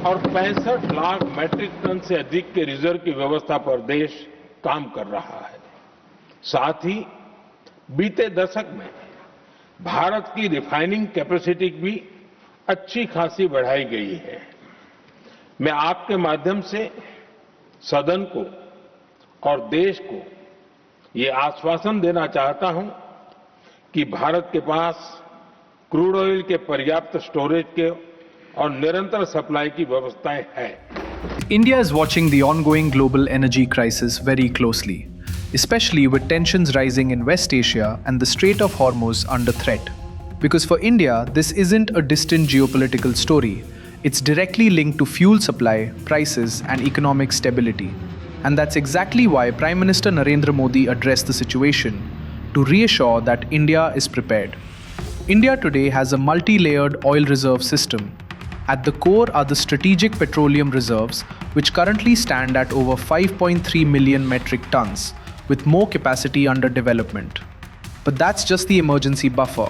और 65 lakh matric ton से अधिक के रिजर्व की व्यवस्था पर देश काम कर रहा है। साथ ही बीते दशक में भारत की रिफाइनिंग कैपेसिटी भी अच्छी खासी बढ़ाई गई है। मैं आपके माध्यम से सदन को और देश को ये आश्वासन देना चाहता हूं कि भारत के पास क्रूड ऑयल के पर्याप्त स्टोरेज के और निरंतर सप्लाई की व्यवस्थाएं हैं। India is watching the ongoing global energy crisis very closely, especially with tensions rising in West Asia and the Strait of Hormuz under threat. Because for India, this isn't a distant geopolitical story. It's directly linked to fuel supply, prices, and economic stability. And that's exactly why Prime Minister Narendra Modi addressed the situation to reassure that India is prepared. India today has a multi-layered oil reserve system. At the core are the strategic petroleum reserves, which currently stand at over 5.3 million metric tons, with more capacity under development. But that's just the emergency buffer.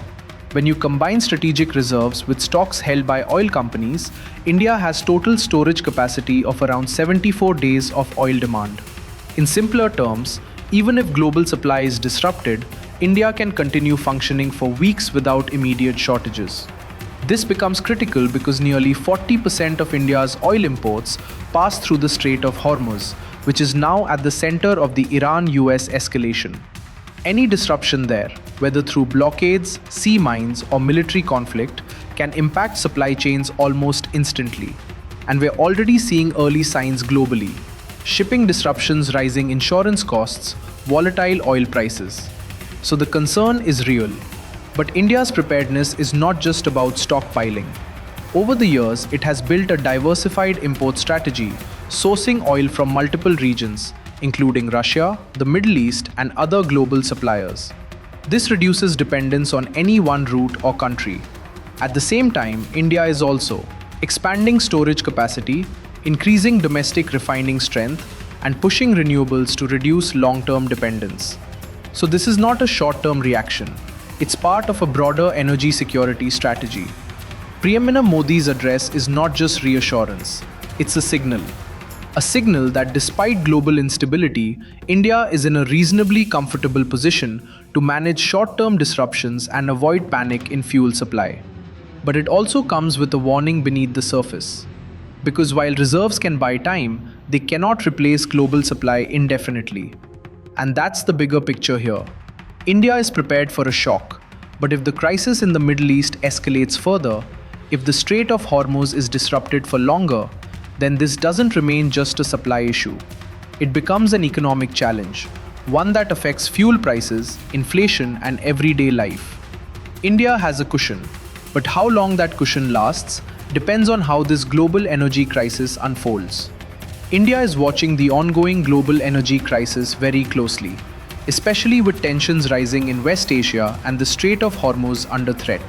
When you combine strategic reserves with stocks held by oil companies, India has total storage capacity of around 74 days of oil demand. In simpler terms, even if global supply is disrupted, India can continue functioning for weeks without immediate shortages. This becomes critical because nearly 40% of India's oil imports pass through the Strait of Hormuz, which is now at the center of the Iran-US escalation. Any disruption there, whether through blockades, sea mines, or military conflict, can impact supply chains almost instantly. And we're already seeing early signs globally. Shipping disruptions, rising insurance costs, volatile oil prices. So the concern is real. But India's preparedness is not just about stockpiling. Over the years, it has built a diversified import strategy, sourcing oil from multiple regions, including Russia, the Middle East, and other global suppliers. This reduces dependence on any one route or country. At the same time, India is also expanding storage capacity, increasing domestic refining strength, and pushing renewables to reduce long-term dependence. So this is not a short-term reaction. It's part of a broader energy security strategy. Prime Minister Modi's address is not just reassurance, it's a signal. A signal that despite global instability, India is in a reasonably comfortable position to manage short-term disruptions and avoid panic in fuel supply. But it also comes with a warning beneath the surface. Because while reserves can buy time, they cannot replace global supply indefinitely. And that's the bigger picture here. India is prepared for a shock, but if the crisis in the Middle East escalates further, if the Strait of Hormuz is disrupted for longer, then this doesn't remain just a supply issue. It becomes an economic challenge, one that affects fuel prices, inflation, and everyday life. India has a cushion, but how long that cushion lasts depends on how this global energy crisis unfolds. India is watching the ongoing global energy crisis very closely, especially with tensions rising in West Asia and the Strait of Hormuz under threat.